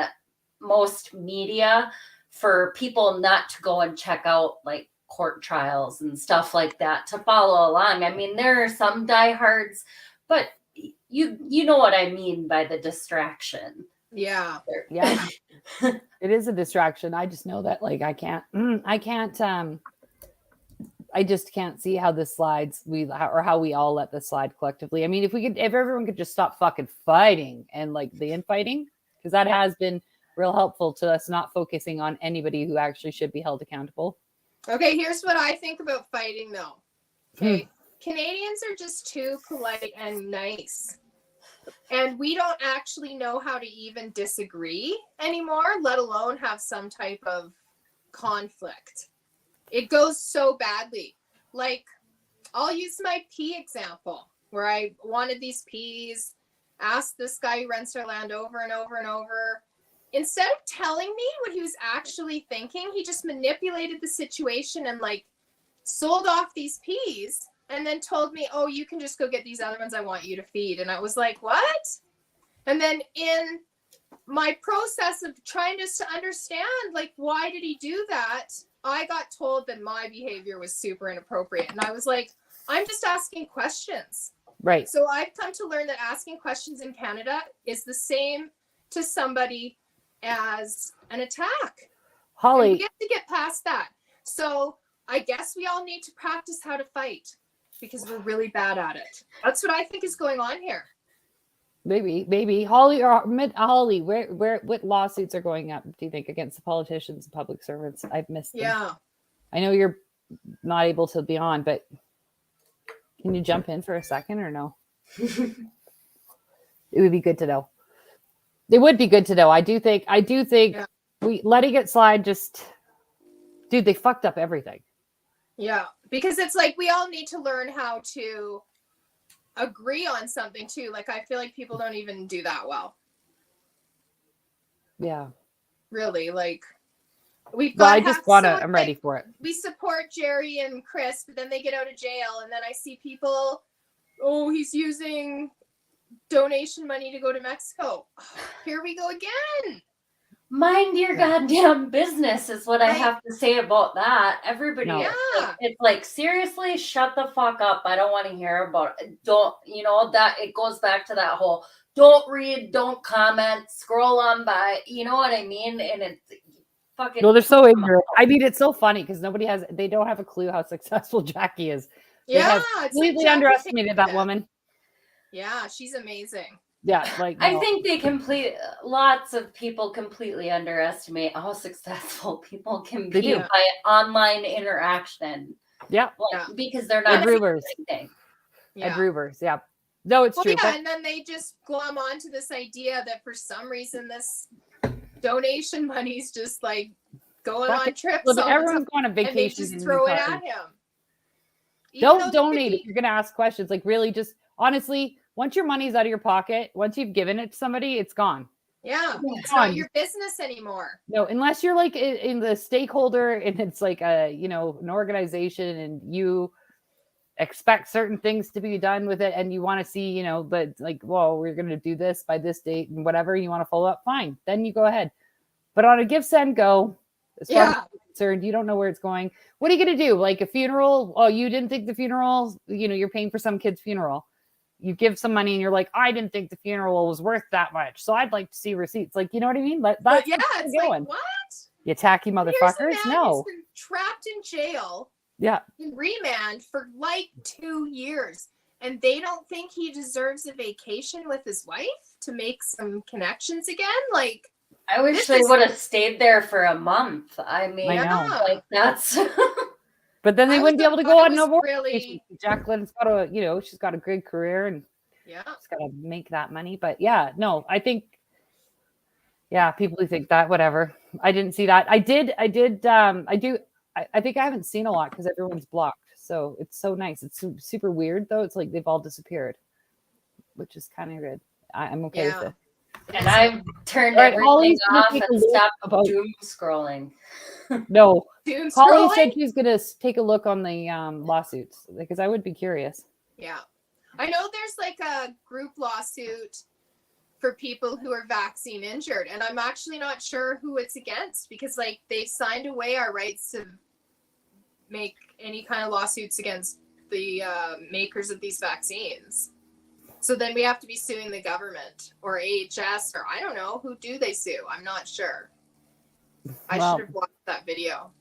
most media for people not to go and check out like court trials and stuff like that to follow along. I mean, there are some diehards, but you know what I mean by the distraction. Yeah. Yeah. It is a distraction. I just know that like I just can't see how this slides how we all let this slide collectively. I mean, if everyone could just stop fucking fighting and like the infighting, because that has been real helpful to us not focusing on anybody who actually should be held accountable. Okay, here's what I think about fighting though. Okay. Canadians are just too polite and nice. And we don't actually know how to even disagree anymore, let alone have some type of conflict. It goes so badly. Like I'll use my pea example where I wanted these peas, asked this guy who rents our land over and over and over. Instead of telling me what he was actually thinking, he just manipulated the situation and like sold off these peas and then told me, oh, you can just go get these other ones I want you to feed. And I was like, what? And then in my process of trying just to understand, like, why did he do that? I got told that my behavior was super inappropriate. And I was like, I'm just asking questions. Right. So I've come to learn that asking questions in Canada is the same to somebody as an attack. Holly. And we get to get past that. So I guess we all need to practice how to fight because we're really bad at it. That's what I think is going on here. Maybe Holly or Holly, what lawsuits are going up? Do you think against the politicians and public servants? I've missed them. Yeah. I know you're not able to be on, but can you jump in for a second or no? It would be good to know. It would be good to know. I do think Yeah. we letting it slide. Just, dude, they fucked up everything. Yeah, because it's like we all need to learn how to agree on something too. Like I feel like people don't even do that well. Yeah. Really, like we've Well, got. I just wanna. I'm ready for it. We support Jerry and Chris, but then they get out of jail, and then I see people. Oh, he's using donation money to go to Mexico. Here we go again. Mind your goddamn business is what I have to say about that. Everybody, No. it's like seriously, shut the fuck up. I don't want to hear about it. Don't, that it goes back to that whole don't read, don't comment, scroll on by. You know what I mean? And it's fucking. No, they're so ignorant. I mean, it's so funny because they don't have a clue how successful Jackie is. They Yeah, have it's like completely Jackie underestimated that Kennedy. woman. Yeah, she's amazing. Yeah, like I no. think lots of people completely underestimate how successful people can They be do. by online interaction. Yeah, Because they're not Ed Rubers. anything. Ed Rubers. Yeah, no, it's Well, true. yeah, But and then they just glom onto this idea that for some reason this donation money's just like going Fuck on it. trips. Look, all the everyone's time, going on and they vacations just and throw it parties. at him. Even though Don't they could donate if be- you're going to ask questions. Like, really, just honestly, once your money's out of your pocket, once you've given it to somebody, it's gone. Yeah, it's Come on. not your business anymore. No, unless you're like in the stakeholder and it's like an organization and you expect certain things to be done with it and you want to see, but like, well, we're going to do this by this date and whatever you want to follow up, fine. Then you go ahead. But on a give, send, go, as far as I'm concerned, you don't know where it's going. What are you going to do? Like a funeral? Oh, you didn't think the funeral, you're paying for some kid's funeral. You give some money and you're like, I didn't think the funeral was worth that much. So I'd like to see receipts. Like, you know what I mean? That's But yeah, what's it's going. like what? You tacky Here's a motherfuckers. man No. who's been trapped in jail Yeah. in remand for like 2 years, and they don't think he deserves a vacation with his wife to make some connections again. Like, I wish This they is- would have stayed there for a month. I mean, I know. like that's. But then they I wouldn't be was- able to go I on no was more really- vacations. Jacqueline's got a, she's got a good career and yeah, she's got to make that money. But yeah, no, I think, yeah, people who think that, whatever. I didn't see that. I think I haven't seen a lot because everyone's blocked. So it's so nice. It's super weird though. It's like they've all disappeared, which is kind of good. I'm okay with it. And I've turned All right, everything Holly's gonna off take and a look stopped about- doom scrolling. No, doom Holly scrolling. said she's gonna take a look on the lawsuits because I would be curious. Yeah. I know there's like a group lawsuit for people who are vaccine injured, and I'm actually not sure who it's against because like they signed away our rights to make any kind of lawsuits against the makers of these vaccines. So then we have to be suing the government or AHS or I don't know, who do they sue? I'm not sure. I Well, should have watched that video.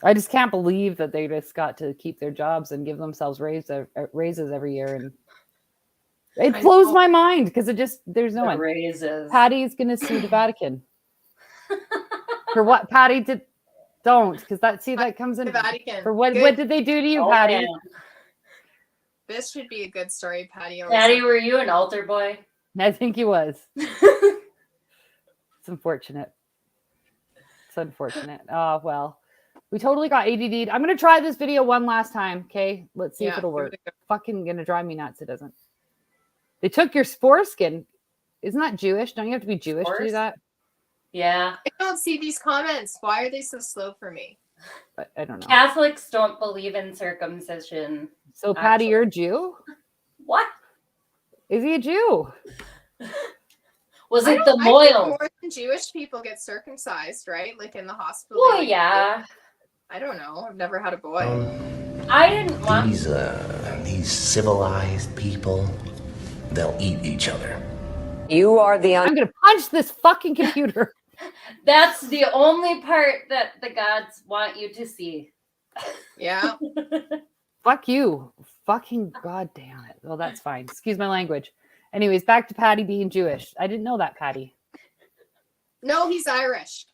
I just can't believe that they just got to keep their jobs and give themselves raises every year, and it I blows know. my mind because there's no The one. raises. Patty's gonna sue the Vatican for what Patty did. Don't, because that comes in The Vatican. for what? Good. What did they do to you, Oh, Patty? man. This should be a good story, Patty. Daddy, were you an altar boy? I think he was. It's unfortunate. It's unfortunate. Oh well. We totally got ADD. I'm gonna try this video one last time. Okay, let's see if Yeah, it'll give it work. a go. Fucking gonna drive me nuts. It doesn't. They took your foreskin. Isn't that Jewish? Don't you have to be Jewish to do Force? that? Yeah. I don't see these comments. Why are they so slow for me? I don't know. Catholics don't believe in circumcision. So Patty, actually. you're a Jew? What? Is he a Jew? Was I it don't- the I think loyal? more than Jewish people get circumcised, right? Like in the hospital. Well, they, like, yeah. I don't know. I've never had a boy. I didn't want. These civilized people, they'll eat each other. You are the I'm gonna punch this fucking computer. That's the only part that the gods want you to see. Yeah. Fuck you. Fucking goddamn it. Well, that's fine. Excuse my language. Anyways, back to Patty being Jewish. I didn't know that, Patty. No, he's Irish.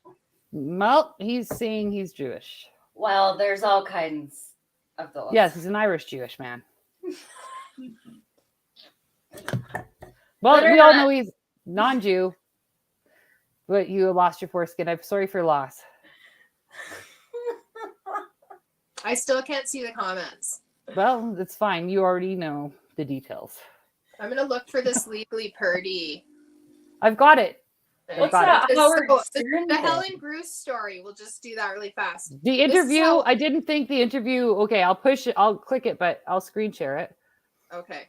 Well, he's saying he's Jewish. Well, there's all kinds of those. Yes, he's an Irish Jewish man. Well, Better we all not. know he's non-Jew, but you lost your foreskin. I'm sorry for your loss. I still can't see the comments. Well, it's fine. You already know the details. I'm gonna look for this legally purdy. I've got it. What's got that? This- Howard oh, Stern the thing? Helen Bruce story. We'll just do that really fast. The This is interview, how- I didn't think the interview, okay, I'll push it, I'll click it, but I'll screen share it. Okay.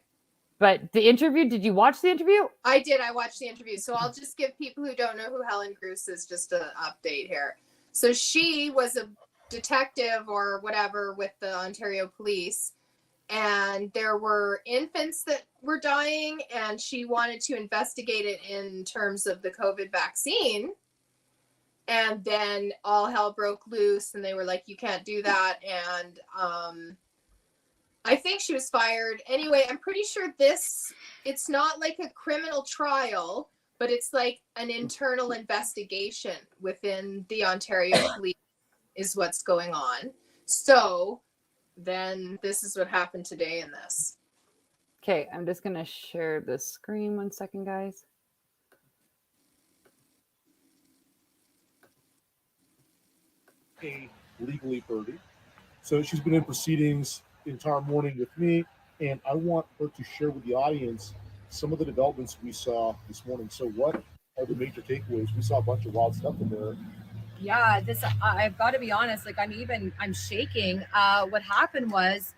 But the interview, did you watch the interview? I did. I watched the interview. So I'll just give people who don't know who Helen Bruce is just an update here. So she was a detective or whatever with the Ontario Police, and there were infants that were dying, and she wanted to investigate it in terms of the COVID vaccine. And then all hell broke loose, and they were like, "You can't do that." And I think she was fired. Anyway, I'm pretty sure it's not like a criminal trial, but it's like an internal investigation within the Ontario Police is what's going on. So then this is what happened today in this. Okay, I'm just gonna share the screen 1 second, guys. Legally birdie. So she's been in proceedings the entire morning with me, and I want her to share with the audience some of the developments we saw this morning. So what are the major takeaways? We saw a bunch of wild stuff in there. Yeah, I've got to be honest, like I'm shaking. What happened was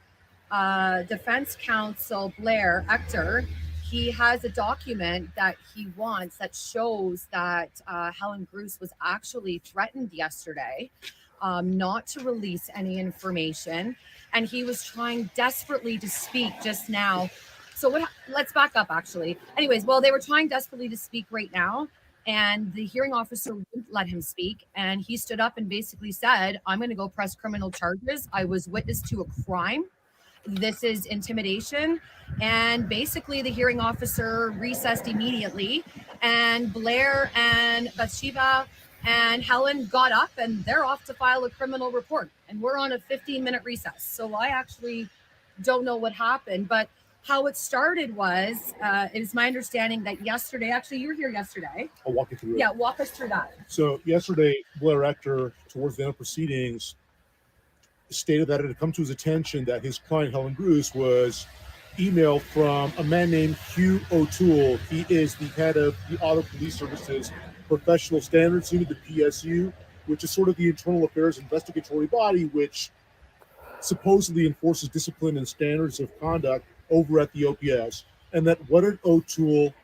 defense counsel Blair Ector, he has a document that he wants that shows that Helen Bruce was actually threatened yesterday not to release any information, and he was trying desperately to speak just now. So let's back up actually. Anyways, well, they were trying desperately to speak right now, and the hearing officer wouldn't let him speak, and he stood up and basically said, "I'm going to go press criminal charges. I was witness to a crime. This is intimidation." And basically the hearing officer recessed immediately, and Blair and Bathsheba and Helen got up, and they're off to file a criminal report, and we're on a 15-minute recess. So I actually don't know what happened, but how it started was, it is my understanding that yesterday, actually you were here yesterday. I'll walk you through it. Yeah, walk us through that. So yesterday, Blair Ector, towards the end of proceedings, stated that it had come to his attention that his client, Helen Bruce, was emailed from a man named Hugh O'Toole. He is the head of the Auto Police Services Professional Standards Unit, the PSU, which is sort of the internal affairs investigatory body which supposedly enforces discipline and standards of conduct over at the OPS. And that what did O'Toole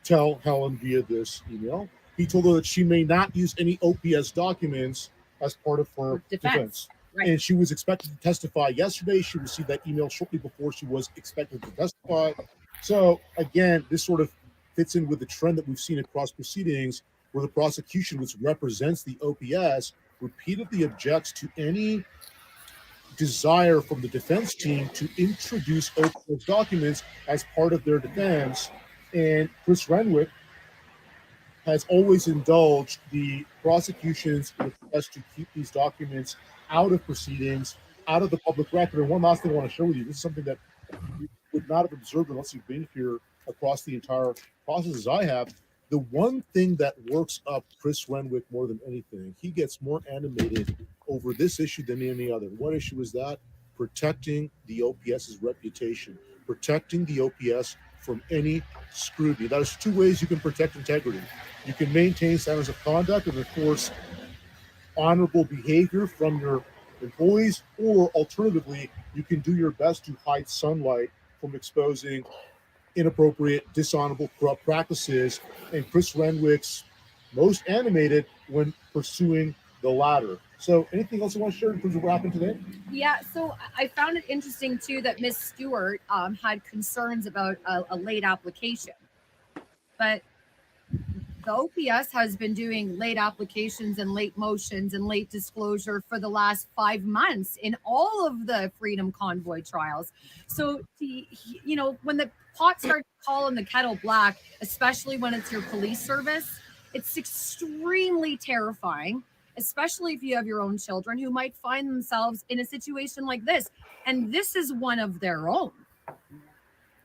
tell Helen via this email? He told her that she may not use any OPS documents as part of her defense. Right. And she was expected to testify yesterday. She received that email shortly before she was expected to testify. So again, this sort of fits in with the trend that we've seen across proceedings where the prosecution, which represents the OPS, repeatedly objects to any desire from the defense team to introduce OPS documents as part of their defense. And Chris Renwick has always indulged the prosecution's request to keep these documents out of proceedings, out of the public record. And one last thing I want to share with you, this is something that you would not have observed unless you've been here across the entire process as I have. The one thing that works up Chris Renwick more than anything, he gets more animated over this issue than any other. What issue is that? Protecting the OPS's reputation, protecting the OPS from any scrutiny. There's two ways you can protect integrity. You can maintain standards of conduct and, of course, honorable behavior from your employees, or alternatively, you can do your best to hide sunlight from exposing inappropriate, dishonorable, corrupt practices. And Chris Renwick's most animated when pursuing the latter. So anything else you want to share in terms of what happened today? Yeah, so I found it interesting too that Miss Stewart had concerns about a late application. But the OPS has been doing late applications and late motions and late disclosure for the last 5 months in all of the Freedom Convoy trials. So, you know, when the pot starts calling the kettle black, especially when it's your police service, it's extremely terrifying, especially if you have your own children who might find themselves in a situation like this. And this is one of their own.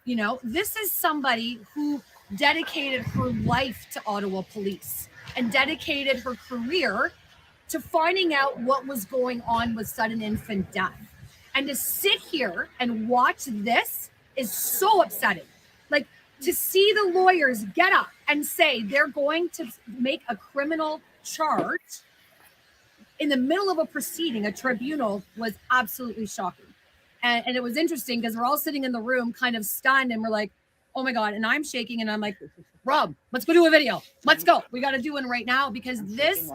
You know, this is somebody who dedicated her life to Ottawa Police and dedicated her career to finding out what was going on with sudden infant death. And to sit here and watch this is so upsetting. Like, to see the lawyers get up and say they're going to make a criminal charge in the middle of a proceeding, a tribunal, was absolutely shocking. And it was interesting because we're all sitting in the room kind of stunned and we're like, oh my God. And I'm shaking and I'm like, Rob, let's go do a video. Let's go. We got to do one right now because this,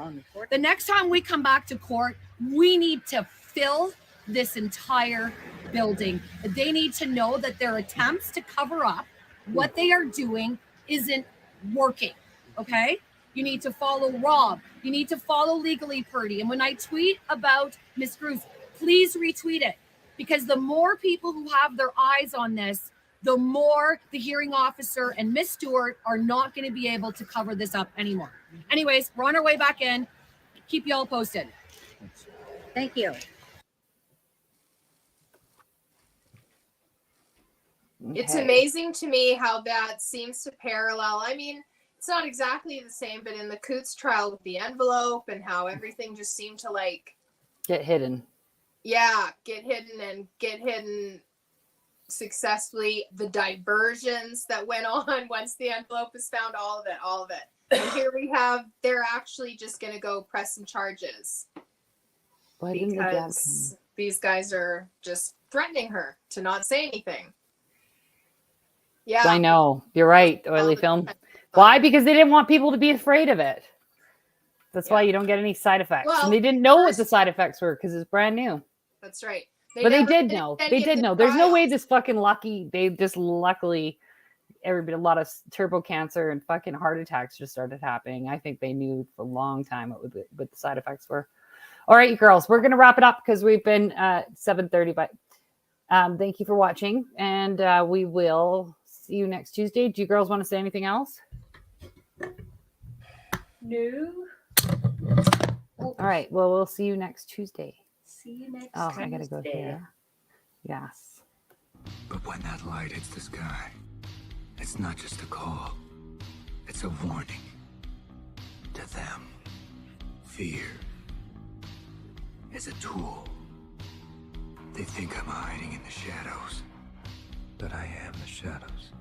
the next time we come back to court, we need to fill this entire building. They need to know that their attempts to cover up what they are doing isn't working. Okay. You need to follow Rob. You need to follow Legally Purdy. And when I tweet about Miss Cruz, please retweet it, because the more people who have their eyes on this, the more the hearing officer and Miss Stewart are not going to be able to cover this up anymore. Anyways, we're on our way back in. Keep y'all posted. Thank you. It's amazing to me how that seems to parallel. I mean, it's not exactly the same, but in the Coots trial with the envelope and how everything just seemed to like get hidden. Yeah, get hidden successfully. The diversions that went on once the envelope was found, all of it. And here we have, they're actually just going to go press some charges. Why didn't because these guys are just threatening her to not say anything. Yeah. I know. You're right, Oily Film. Why? Because they didn't want people to be afraid of it. That's why you don't get any side effects. Well, and they didn't know what the side effects were because it's brand new. That's right. But they did know. They did know. There's no way this fucking lucky. They just luckily, everybody, a lot of turbo cancer and fucking heart attacks just started happening. I think they knew for a long time what the side effects were. All right, you girls, we're gonna wrap it up because we've been 7:30. But thank you for watching, and we will see you next Tuesday. Do you girls want to say anything else? No. All right. Well, we'll see you next Tuesday. See you next Oh, Tuesday. I gotta go here. Yes. But when that light hits the sky, it's not just a call. It's a warning. To them, fear is a tool. They think I'm hiding in the shadows, but I am the shadows.